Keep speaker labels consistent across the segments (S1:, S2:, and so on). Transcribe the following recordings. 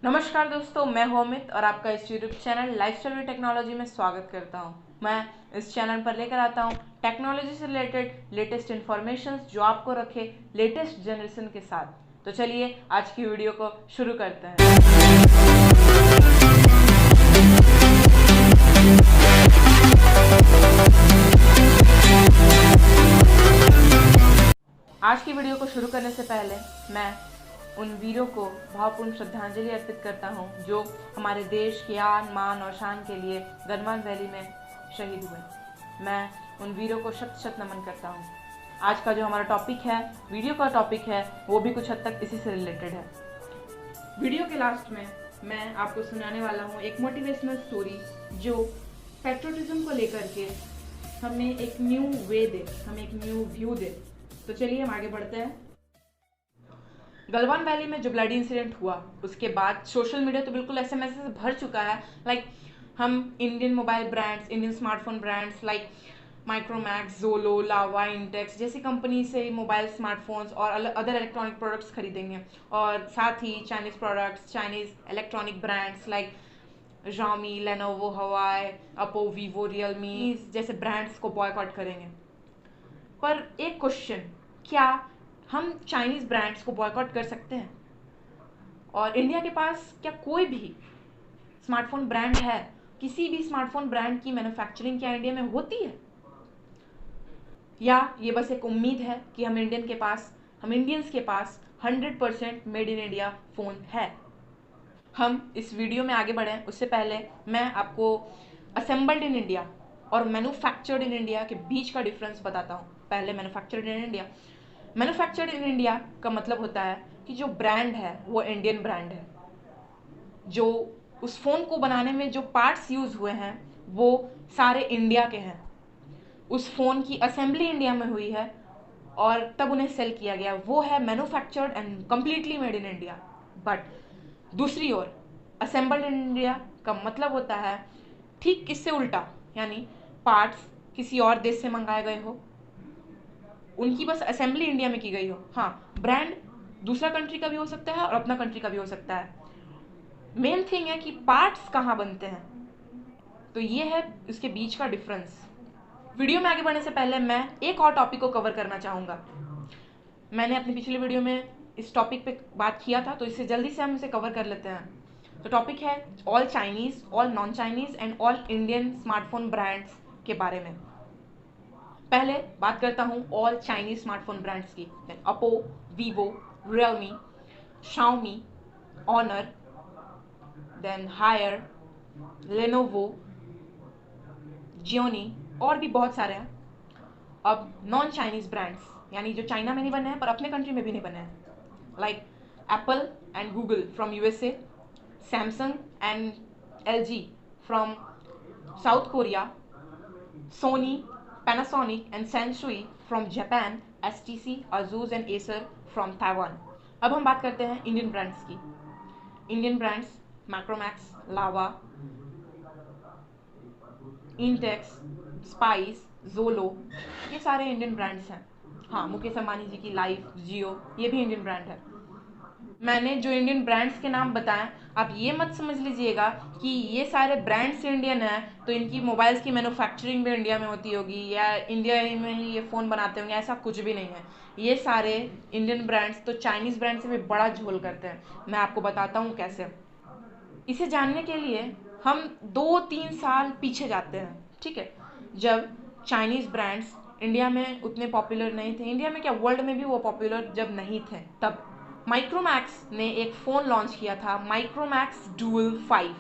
S1: नमस्कार दोस्तों, मैं हूं अमित और आपका इस YouTube channel lifestyle with technology में स्वागत करता हूं। मैं इस चैनल पर लेकर आता हूं टेक्नोलॉजी से रिलेटेड लेटेस्ट इन्फॉर्मेशन जो आपको रखे लेटेस्ट जनरेशन के साथ। तो चलिए आज की वीडियो को शुरू करते हैं। आज की वीडियो को शुरू करने से पहले मैं उन वीरों को भावपूर्ण श्रद्धांजलि अर्पित करता हूं जो हमारे देश के आन मान और शान के लिए गलवान वैली में शहीद हुए। मैं उन वीरों को शत शत नमन करता हूं। आज का जो हमारा टॉपिक है, वीडियो का टॉपिक है, वो भी कुछ हद तक इसी से रिलेटेड है। वीडियो के लास्ट में मैं आपको सुनाने वाला हूँ एक मोटिवेशनल स्टोरी जो पैट्रियटिज्म को लेकर के हमें एक न्यू वे दे, हमें एक न्यू व्यू दे। तो चलिए हम आगे बढ़ते हैं। गलवान वैली में जो ब्लडी इंसिडेंट हुआ उसके बाद सोशल मीडिया तो बिल्कुल SMS से भर चुका है। हम Indian mobile brands, Indian smartphone brands like Micromax, Xolo, Lava, Intex जैसी कंपनी से मोबाइल, स्मार्टफोन्स और अदर इलेक्ट्रॉनिक प्रोडक्ट्स खरीदेंगे। और साथ ही Chinese products, Chinese electronic brands like Xiaomi, Lenovo, Huawei, Oppo, Vivo, Realme जैसे ब्रांड्स को बॉयकॉट करेंगे। पर एक क्वेश्चन, क्या हम चाइनीज़ ब्रांड्स को बॉयकॉट कर सकते हैं? और इंडिया के पास क्या कोई भी स्मार्टफोन ब्रांड है? किसी भी स्मार्टफोन ब्रांड की मैन्युफैक्चरिंग क्या इंडिया में होती है? या ये बस एक उम्मीद है कि हम इंडियंस के पास 100% मेड इन इंडिया फ़ोन है? हम इस वीडियो में आगे बढ़ें उससे पहले मैं आपको असेंबल्ड इन इंडिया और मैन्युफैक्चर्ड इन इंडिया के बीच का डिफरेंस बताता हूँ। पहले manufactured in India. Manufactured in India का मतलब होता है कि जो ब्रांड है वो इंडियन ब्रांड है। जो उस फ़ोन को बनाने में जो पार्ट्स यूज़ हुए हैं वो सारे इंडिया के हैं। उस फ़ोन की असेंबली इंडिया में हुई है और तब उन्हें सेल किया गया। वो है manufactured and completely made in India. But दूसरी ओर असेंबल्ड इन इंडिया का मतलब होता है ठीक इससे उल्टा, यानी पार्ट्स किसी और देश से मंगाए गए हो, उनकी बस असेंबली इंडिया में की गई हो। हाँ, ब्रांड दूसरा कंट्री का भी हो सकता है और अपना कंट्री का भी हो सकता है। मेन थिंग है कि पार्ट्स कहाँ बनते हैं। तो ये है इसके बीच का डिफरेंस। वीडियो में आगे बढ़ने से पहले मैं एक और टॉपिक को कवर करना चाहूँगा। मैंने अपनी पिछली वीडियो में इस टॉपिक पे बात किया था, तो इससे जल्दी से हम इसे कवर कर लेते हैं। तो टॉपिक है all Chinese, all non Chinese and all Indian smartphone brands के बारे में। पहले बात करता हूँ ऑल चाइनीज स्मार्टफोन ब्रांड्स की। Oppo, Vivo, Realme, Xiaomi, Honor, then Haier, Lenovo, Gionee और भी बहुत सारे हैं। अब नॉन चाइनीज ब्रांड्स, यानी जो चाइना में नहीं बने हैं पर अपने कंट्री में भी नहीं बने हैं, like Apple and Google from USA, Samsung and LG from south Korea, Sony, Panasonic and Sansui from Japan, STC, Asus and Acer from Taiwan। अब हम बात करते हैं इंडियन ब्रांड्स की। इंडियन ब्रांड्स मैक्रोमैक्स, लावा, इंटेक्स, स्पाइस, जोलो, ये सारे इंडियन ब्रांड्स हैं। हाँ, मुकेश अंबानी जी की लाइफ, जियो, ये भी इंडियन ब्रांड है। मैंने जो इंडियन ब्रांड्स के नाम बताएं, आप ये मत समझ लीजिएगा कि ये सारे ब्रांड्स इंडियन हैं तो इनकी मोबाइल्स की मैन्युफैक्चरिंग भी इंडिया में होती होगी या इंडिया में ही ये फ़ोन बनाते होंगे, ऐसा कुछ भी नहीं है। ये सारे इंडियन ब्रांड्स तो चाइनीज़ ब्रांड से भी बड़ा झोल करते हैं। मैं आपको बताता हूँ कैसे। इसे जानने के लिए हम 2-3 साल पीछे जाते हैं, ठीक है, जब चाइनीज़ ब्रांड्स इंडिया में उतने पॉपुलर नहीं थे। इंडिया में क्या, वर्ल्ड में भी वो पॉपुलर जब नहीं थे। तब माइक्रोमैक्स ने एक फ़ोन लॉन्च किया था, माइक्रोमैक्स डुअल 5,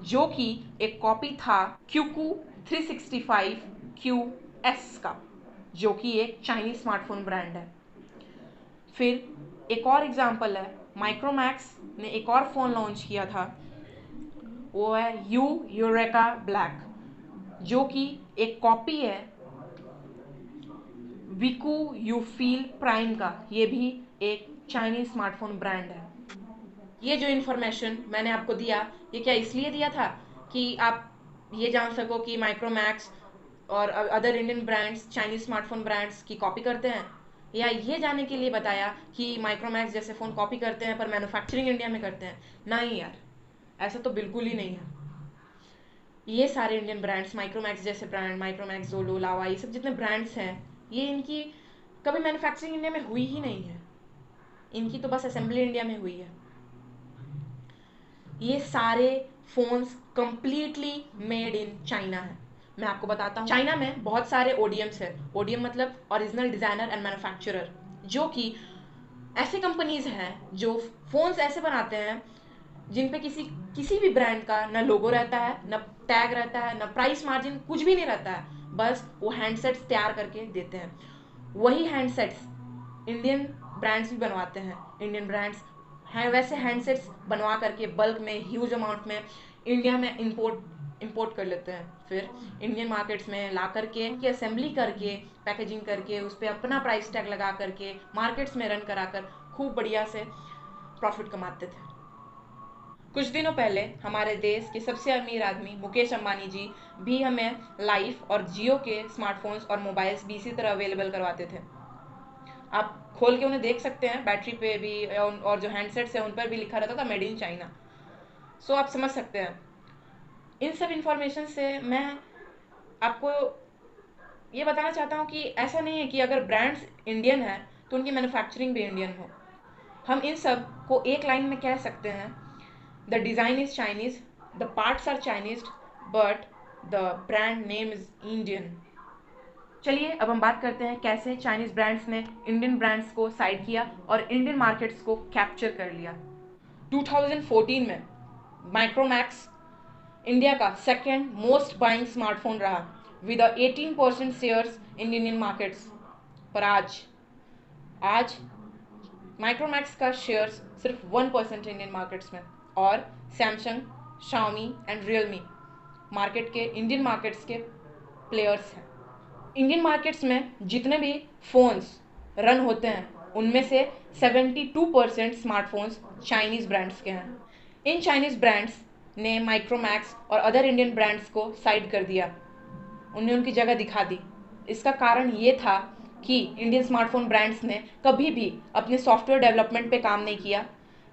S1: जो कि एक कॉपी था क्यूकू 365 QS का, जो कि एक चाइनीज स्मार्टफोन ब्रांड है। फिर एक और एग्जांपल है, माइक्रोमैक्स ने एक और फ़ोन लॉन्च किया था, वो है यूरेका ब्लैक, जो कि एक कॉपी है विकू यूफील प्राइम का। ये भी एक चाइनीज स्मार्टफोन ब्रांड है। ये जो इन्फॉर्मेशन मैंने आपको दिया, ये क्या इसलिए दिया था कि आप ये जान सको कि माइक्रोमैक्स और other Indian brands Chinese smartphone brands की कॉपी करते हैं, या ये जानने के लिए बताया कि माइक्रोमैक्स जैसे फ़ोन कॉपी करते हैं पर मैन्युफैक्चरिंग इंडिया में करते हैं? नहीं यार, ऐसा तो बिल्कुल ही नहीं है। ये सारे इंडियन ब्रांड्स, माइक्रोमैक्स जैसे ब्रांड, माइक्रोमैक्स, जोलो, लावा, ये सब जितने ब्रांड्स हैं, ये इनकी कभी मैन्युफैक्चरिंग इंडिया में हुई ही नहीं है। इनकी तो बस असेंबली इंडिया में हुई है। ये सारे phones completely made in China है। मैं आपको बताता हूँ, चाइना में बहुत सारे ओडीएम्स है। ओडीएम मतलब ओरिजिनल डिजाइनर एंड मैन्युफैक्चरर, जो कि ऐसे कंपनीज हैं जो फोन्स ऐसे बनाते हैं जिन पे किसी किसी भी ब्रांड का ना लोगो रहता है, ना टैग रहता है, ना प्राइस मार्जिन, कुछ भी नहीं रहता है। बस वो हैंडसेट्स तैयार करके देते हैं। वही हैंडसेट्स इंडियन ब्रांड्स भी बनवाते हैं। इंडियन ब्रांड्स हैं वैसे हैंडसेट्स बनवा करके बल्क में, ह्यूज अमाउंट में इंडिया में इंपोर्ट कर लेते हैं। फिर इंडियन मार्केट्स में ला करके असेंबली करके, पैकेजिंग करके, उस पर अपना प्राइस टैग लगा करके, मार्केट्स में रन कराकर खूब बढ़िया से प्रॉफिट कमाते थे। कुछ दिनों पहले हमारे देश के सबसे अमीर आदमी मुकेश अंबानी जी भी हमें लाइफ और जियो के स्मार्टफोन्स और मोबाइल्स भी इसी तरह अवेलेबल करवाते थे। आप खोल के उन्हें देख सकते हैं, बैटरी पे भी और जो हैंडसेट्स हैं उन पर भी लिखा रहता था मेड इन चाइना। सो आप समझ सकते हैं। इन सब इंफॉर्मेशन से मैं आपको ये बताना चाहता हूँ कि ऐसा नहीं है कि अगर ब्रांड्स इंडियन है तो उनकी मैन्युफैक्चरिंग भी इंडियन हो। हम इन सब को एक लाइन में कह सकते हैं, the design is Chinese, the parts are Chinese, but the brand name is Indian. चलिए अब हम बात करते हैं कैसे चाइनीज ब्रांड्स ने इंडियन ब्रांड्स को साइड किया और इंडियन मार्केट्स को कैप्चर कर लिया। 2014 में माइक्रोमैक्स इंडिया का सेकेंड मोस्ट बाइंग स्मार्टफोन रहा with 18% shares in Indian markets. पर आज माइक्रोमैक्स का शेयर्स सिर्फ 1% इंडियन मार्केट्स में, और Samsung, Xiaomi and Realme market के इंडियन मार्केट्स के प्लेयर्स हैं। इंडियन मार्केट्स में जितने भी फ़ोन्स रन होते हैं उनमें से 72% स्मार्टफोन्स चाइनीज़ ब्रांड्स के हैं। इन चाइनीज़ ब्रांड्स ने माइक्रोमैक्स और अदर इंडियन ब्रांड्स को साइड कर दिया, उन्हें उनकी जगह दिखा दी। इसका कारण ये था कि इंडियन स्मार्टफोन ब्रांड्स ने कभी भी अपने सॉफ्टवेयर डेवलपमेंट पे काम नहीं किया,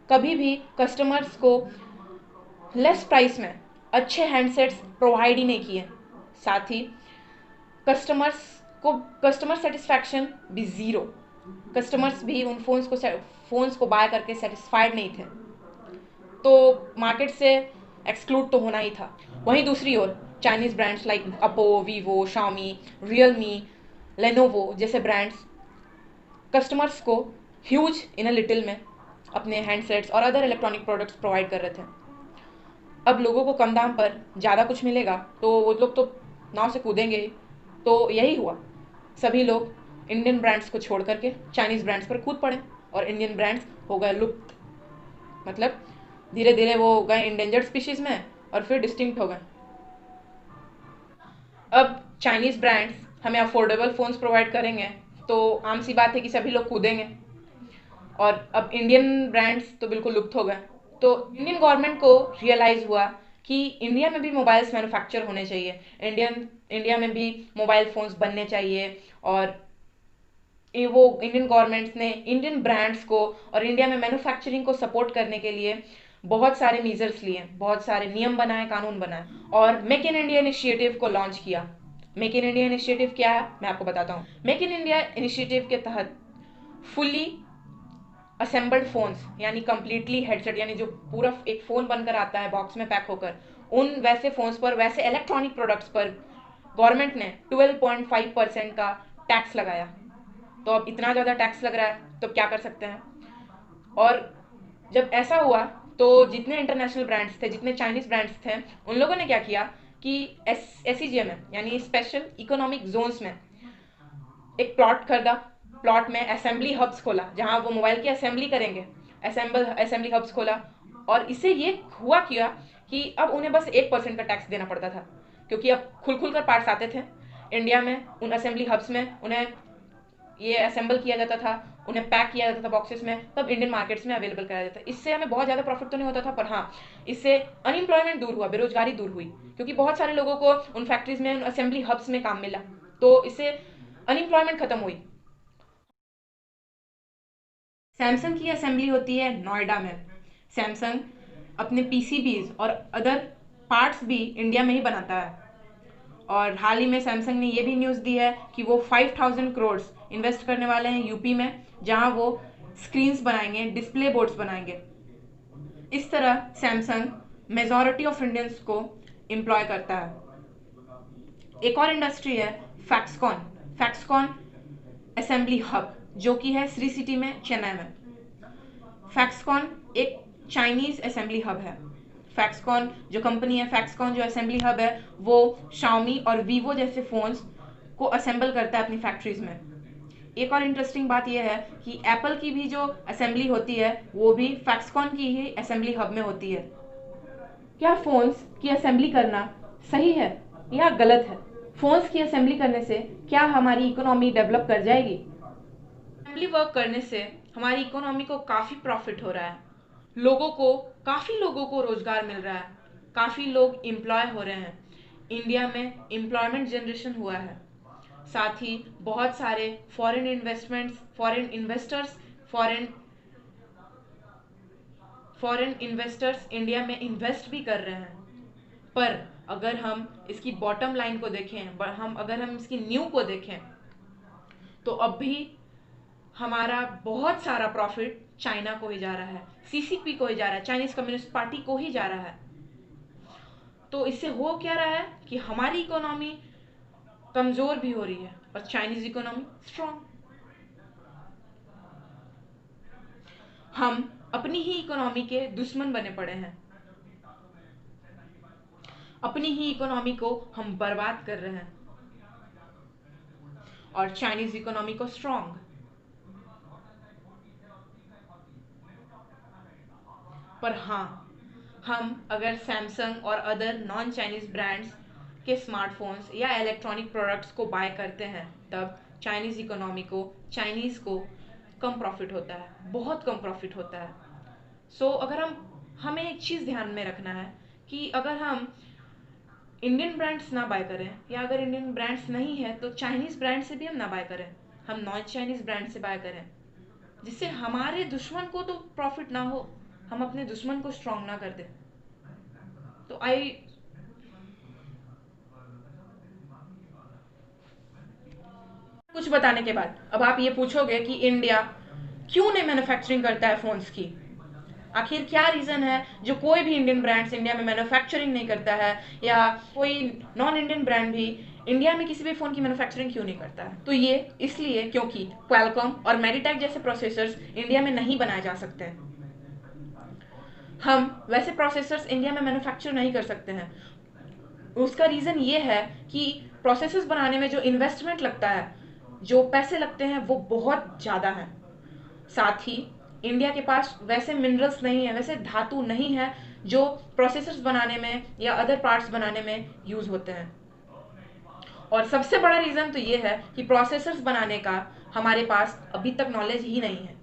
S1: कभी भी कस्टमर्स को लेस प्राइस में अच्छे हैंडसेट्स प्रोवाइड ही नहीं किए। साथ ही कस्टमर सेटिस्फैक्शन भी ज़ीरो। कस्टमर्स भी उन फ़ोन्स को बाय करके सेटिस्फाइड नहीं थे, तो मार्केट से एक्सक्लूड तो होना ही था। वहीं दूसरी ओर Chinese brands like Oppo, Vivo, Xiaomi, Realme, Lenovo जैसे ब्रांड्स कस्टमर्स को ह्यूज इन अ लिटिल में अपने हैंडसेट्स और अदर इलेक्ट्रॉनिक प्रोडक्ट्स प्रोवाइड कर रहे थे। अब लोगों को कम दाम पर ज़्यादा कुछ मिलेगा तो वो लोग तो नाव से कूदेंगे ही। तो यही हुआ, सभी लोग इंडियन ब्रांड्स को छोड़ करके चाइनीज़ ब्रांड्स पर कूद पड़े और इंडियन ब्रांड्स हो गए लुप्त। मतलब धीरे धीरे वो गए इंडेंजर्ड स्पीशीज़ में और फिर डिस्टिंक्ट हो गए। अब चाइनीज़ ब्रांड्स हमें अफोर्डेबल फ़ोन्स प्रोवाइड करेंगे तो आम सी बात है कि सभी लोग कूदेंगे, और अब इंडियन ब्रांड्स तो बिल्कुल लुप्त हो गए। तो इंडियन गवर्नमेंट को रियलाइज़ हुआ कि इंडिया में भी मोबाइल्स मैन्युफैक्चर होने चाहिए, इंडिया में भी मोबाइल फ़ोन्स बनने चाहिए। और वो इंडियन गवर्नमेंट्स ने इंडियन ब्रांड्स को और इंडिया में मैन्युफैक्चरिंग को सपोर्ट करने के लिए बहुत सारे मीजर्स लिए, बहुत सारे नियम बनाए, कानून बनाए और मेक इन इंडिया इनिशिएटिव को लॉन्च किया। मेक इन इंडिया इनिशिएटिव क्या है मैं आपको बताता हूँ। मेक इन इंडिया इनिशिएटिव के तहत फुल्ली असेंबल्ड फोन्स यानी कंप्लीटली हेडसेट, यानी जो पूरा एक फ़ोन बनकर आता है बॉक्स में पैक होकर, उन वैसे फ़ोन्स पर, वैसे इलेक्ट्रॉनिक प्रोडक्ट्स पर गवर्नमेंट ने 12.5% का टैक्स लगाया। तो अब इतना ज़्यादा टैक्स लग रहा है तो क्या कर सकते हैं। और जब ऐसा हुआ तो जितने इंटरनेशनल ब्रांड्स थे, जितने चाइनीज़ ब्रांड्स थे, उन लोगों ने क्या किया कि SEZ में यानी स्पेशल इकोनॉमिक जोन्स में एक प्लॉट खरीदा। प्लॉट में असेंबली हब्स खोला जहां वो मोबाइल की असेंबली करेंगे। असेंबली हब्स खोला और इससे ये हुआ किया कि अब उन्हें बस 1% का टैक्स देना पड़ता था, क्योंकि अब खुल कर पार्ट्स आते थे इंडिया में। उन असेंबली हब्स में उन्हें ये असेंबल किया जाता था, उन्हें पैक किया जाता था बॉक्सेस में, तब इंडियन मार्केट्स में अवेलेबल कराया जाता था। इससे हमें बहुत ज़्यादा प्रॉफिट तो नहीं होता था, पर हाँ, इससे अनएम्प्लॉयमेंट दूर हुआ, बेरोजगारी दूर हुई, क्योंकि बहुत सारे लोगों को उन फैक्ट्रीज में, उन असेंबली हब्स में काम मिला। तो इससे अनएम्प्लॉयमेंट खत्म हुई। सैमसंग की असेंबली होती है नोएडा में। सैमसंग अपने पीसीबीज और अदर पार्ट्स भी इंडिया में ही बनाता है। और हाल ही में सैमसंग ने ये भी न्यूज़ दी है कि वो 5000 करोड़ इन्वेस्ट करने वाले हैं यूपी में, जहां वो स्क्रीन्स बनाएंगे, डिस्प्ले बोर्ड्स बनाएंगे। इस तरह सैमसंग मेजॉरिटी ऑफ इंडियंस को एम्प्लॉय करता है। एक और इंडस्ट्री है फैक्सकॉन। फैक्सकॉन असेंबली हब, जो कि है श्री सिटी में, चेन्नई में। फैक्सकॉन एक चाइनीज असेंबली हब है। फैक्सकॉन जो कंपनी है, फैक्सकॉन जो असेंबली हब है, वो शाओमी और वीवो जैसे फोन्स को असेंबल करता है अपनी फैक्ट्रीज में। एक और इंटरेस्टिंग बात यह है कि एप्पल की भी जो असेंबली होती है वो भी फैक्सकॉन की ही असेंबली हब में होती है। क्या फोन्स की असेंबली करना सही है या गलत है? फोन्स की असेंबली करने से क्या हमारी इकोनॉमी डेवलप कर जाएगी? असेंबली वर्क करने से हमारी इकोनॉमी को काफ़ी प्रॉफिट हो रहा है। काफ़ी लोगों को रोजगार मिल रहा है। काफ़ी लोग एम्प्लॉय हो रहे हैं। इंडिया में एम्प्लॉयमेंट जनरेशन हुआ है। साथ ही बहुत सारे फॉरेन फॉरेन इन्वेस्टर्स इंडिया में इन्वेस्ट भी कर रहे हैं। पर अगर हम इसकी बॉटम लाइन को देखें, अगर हम इसकी न्यू को देखें, तो अब भी हमारा बहुत सारा प्रॉफिट चाइना को ही जा रहा है, सीसीपी को ही जा रहा है, चाइनीज कम्युनिस्ट पार्टी को ही जा रहा है। तो इससे हो क्या रहा है कि हमारी इकोनॉमी कमजोर भी हो रही है और चाइनीज इकोनॉमी स्ट्रांग। हम अपनी ही इकोनॉमी के दुश्मन बने पड़े हैं। अपनी ही इकोनॉमी को हम बर्बाद कर रहे हैं और चाइनीज इकोनॉमी को स्ट्रांग। पर हाँ, हम अगर सैमसंग और अदर नॉन चाइनीज ब्रांड्स के स्मार्टफोन्स या इलेक्ट्रॉनिक प्रोडक्ट्स को बाय करते हैं, तब चाइनीज को कम प्रॉफिट होता है, बहुत कम प्रॉफिट होता है। अगर हमें एक चीज़ ध्यान में रखना है कि अगर हम इंडियन ब्रांड्स ना बाय करें, या अगर इंडियन ब्रांड्स नहीं है तो चाइनीज ब्रांड से भी हम ना बाय करें, हम नॉन चाइनीज ब्रांड से बाय करें, जिससे हमारे दुश्मन को तो प्रॉफिट ना हो, हम अपने दुश्मन को स्ट्रांग ना कर दें। तो आई कुछ बताने के बाद अब आप ये पूछोगे कि इंडिया क्यों नहीं मैन्युफैक्चरिंग करता है फोन्स की? आखिर क्या रीजन है जो कोई भी इंडियन ब्रांड्स इंडिया में मैन्युफैक्चरिंग नहीं करता है, या कोई नॉन इंडियन ब्रांड भी इंडिया में किसी भी फोन की मैन्युफैक्चरिंग क्यों नहीं करता है? तो ये इसलिए क्योंकि क्वालकॉम और मेडिटेक जैसे प्रोसेसर्स इंडिया में नहीं बनाए जा सकते हैं। हम वैसे प्रोसेसर्स इंडिया में मैन्युफैक्चर नहीं कर सकते हैं। उसका रीजन ये है कि प्रोसेसर्स बनाने में जो इन्वेस्टमेंट लगता है, जो पैसे लगते हैं, वो बहुत ज़्यादा है। साथ ही इंडिया के पास वैसे मिनरल्स नहीं है, वैसे धातु नहीं है जो प्रोसेसर्स बनाने में या अदर पार्ट्स बनाने में यूज होते हैं। और सबसे बड़ा रीजन तो ये है कि प्रोसेसर्स बनाने का हमारे पास अभी तक नॉलेज ही नहीं है,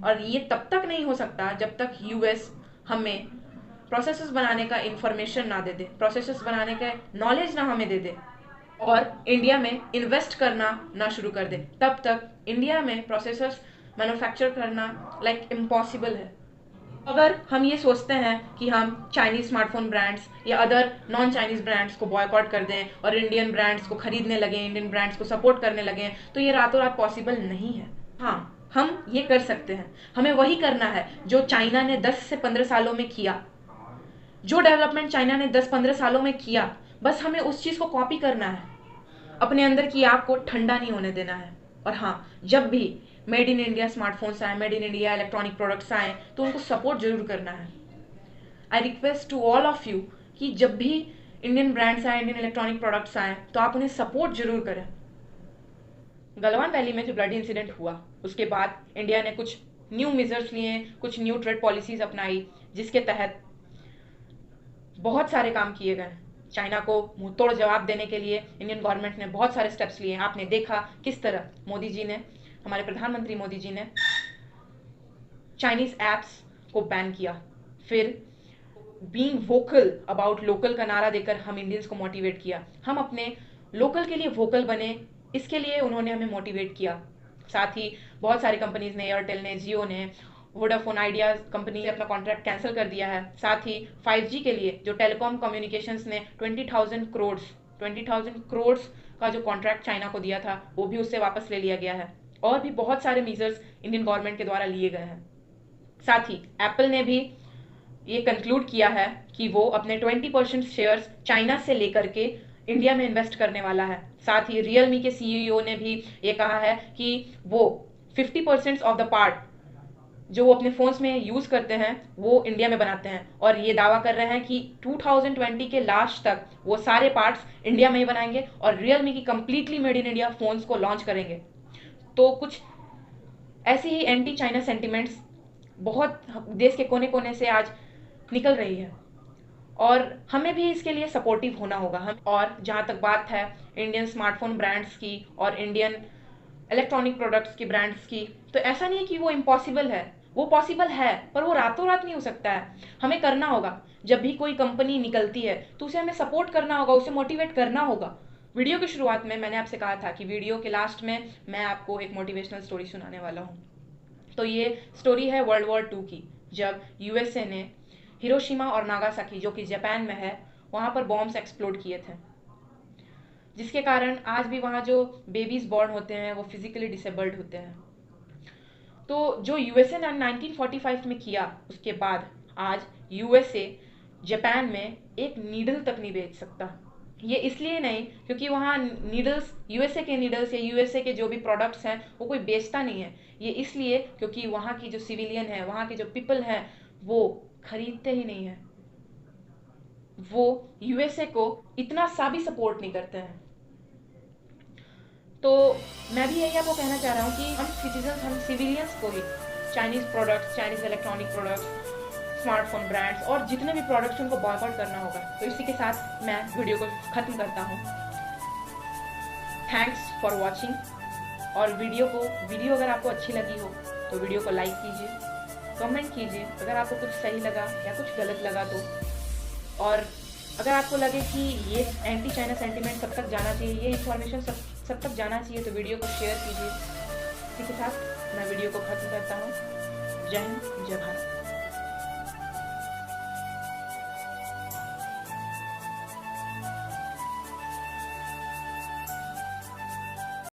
S1: और ये तब तक नहीं हो सकता जब तक यूएस हमें प्रोसेसर्स बनाने का इंफॉर्मेशन ना दे दे, प्रोसेसर्स बनाने का नॉलेज ना हमें दे दे, और इंडिया में इन्वेस्ट करना ना शुरू कर दे। तब तक इंडिया में प्रोसेसर्स मैन्युफैक्चर करना लाइक इम्पॉसिबल है। अगर हम ये सोचते हैं कि हम चाइनीज स्मार्टफोन ब्रांड्स या अदर नॉन चाइनीज ब्रांड्स को बॉयकॉट कर दें और इंडियन ब्रांड्स को खरीदने लगे, इंडियन ब्रांड्स को सपोर्ट करने लगे, तो ये रातों रात पॉसिबल नहीं है। हाँ, हम ये कर सकते हैं। हमें वही करना है जो चाइना ने 10 से 15 सालों में किया। जो डेवलपमेंट चाइना ने 10-15 सालों में किया, बस हमें उस चीज़ को कॉपी करना है। अपने अंदर की आग को ठंडा नहीं होने देना है। और हाँ, जब भी मेड इन इंडिया स्मार्टफोन्स आए, made in India electronic products आए, तो उनको सपोर्ट जरूर करना है। I request to all of you कि जब भी इंडियन ब्रांड्स आए, इंडियन इलेक्ट्रॉनिक प्रोडक्ट्स आए, तो आप उन्हें सपोर्ट जरूर करें। गलवान वैली में जो ब्लडी इंसिडेंट हुआ, उसके बाद इंडिया ने कुछ न्यू मेजर्स लिए, कुछ न्यू ट्रेड पॉलिसीज अपनाई, जिसके तहत बहुत सारे काम किए गए। चाइना को मुंह तोड़ जवाब देने के लिए इंडियन गवर्नमेंट ने बहुत सारे स्टेप्स लिए। आपने देखा किस तरह हमारे प्रधानमंत्री मोदी जी ने चाइनीज एप्स को बैन किया। फिर बीइंग वोकल अबाउट लोकल का नारा देकर हम इंडियंस को मोटिवेट किया। हम अपने लोकल के लिए वोकल बने, इसके लिए उन्होंने हमें मोटिवेट किया। साथ ही बहुत सारी कंपनीज ने, एयरटेल ने, जियो ने, वोडाफोन आइडिया कंपनी ने अपना कॉन्ट्रैक्ट कैंसिल कर दिया है। साथ ही 5G के लिए जो टेलीकॉम कम्युनिकेशंस ने 20,000 करोड़ का जो कॉन्ट्रैक्ट चाइना को दिया था, वो भी उससे वापस ले लिया गया है। और भी बहुत सारे मेजर्स इंडियन गवर्नमेंट के द्वारा लिए गए हैं। साथ ही एप्पल ने भी ये कंक्लूड किया है कि वो अपने 20% शेयर्स चाइना से लेकर के इंडिया में इन्वेस्ट करने वाला है। साथ ही रियलमी के सीईओ ने भी ये कहा है कि वो 50% ऑफ द पार्ट जो वो अपने फोन्स में यूज करते हैं वो इंडिया में बनाते हैं, और ये दावा कर रहे हैं कि 2020 के लास्ट तक वो सारे पार्ट्स इंडिया में ही बनाएंगे और रियलमी की completely made in India phones को लॉन्च करेंगे। तो कुछ ऐसी ही एंटी चाइना सेंटिमेंट्स बहुत देश के कोने कोने से आज निकल रही है, और हमें भी इसके लिए सपोर्टिव होना होगा। हम और जहाँ तक बात है इंडियन स्मार्टफोन ब्रांड्स की और इंडियन इलेक्ट्रॉनिक प्रोडक्ट्स की ब्रांड्स की, तो ऐसा नहीं है कि वो इम्पॉसिबल है, वो पॉसिबल है, पर वो रातों रात नहीं हो सकता है। हमें करना होगा। जब भी कोई कंपनी निकलती है तो उसे हमें सपोर्ट करना होगा, उसे मोटिवेट करना होगा। वीडियो की शुरुआत में मैंने आपसे कहा था कि वीडियो के लास्ट में मैं आपको एक मोटिवेशनल स्टोरी सुनाने वाला हूँ। तो ये स्टोरी है वर्ल्ड वॉर 2 की, जब यूएसए ने हिरोशिमा और नागासाकी, जो कि जापान में है, वहाँ पर बॉम्ब्स एक्सप्लोड किए थे, जिसके कारण आज भी वहाँ जो बेबीज बॉर्न होते हैं वो फिजिकली डिसेबल्ड होते हैं। तो जो यूएसए ने 1945 में किया, उसके बाद आज यूएसए जापान में एक नीडल तक नहीं बेच सकता। ये इसलिए नहीं क्योंकि वहाँ नीडल्स, यूएसए के नीडल्स या यूएसए के जो भी प्रोडक्ट्स हैं वो कोई बेचता नहीं है। ये इसलिए क्योंकि वहाँ की जो सिविलियन है, वहाँ के जो पीपल हैं, वो खरीदते ही नहीं है, वो यूएसए को इतना सा भी सपोर्ट नहीं करते हैं। तो मैं भी यही आपको कहना चाह रहा हूँ कि हम सिटीजन्स, हम सिविलियंस को ही Chinese products, Chinese electronic products, smartphone brands और जितने भी प्रोडक्ट्स उनको बॉयकॉट करना होगा। तो इसी के साथ मैं वीडियो को खत्म करता हूँ। Thanks for watching. और वीडियो अगर आपको अच्छी लगी हो तो वीडियो को लाइक कीजिए, कमेंट कीजिए अगर आपको कुछ सही लगा या कुछ गलत लगा तो, और अगर आपको लगे कि ये एंटी चाइना सेंटिमेंट सब तक जाना चाहिए, ये इन्फॉर्मेशन सब तक जाना चाहिए, तो वीडियो को शेयर कीजिए। इसी के साथ मैं वीडियो को खत्म करता हूँ। जय हिंद, जय भारत।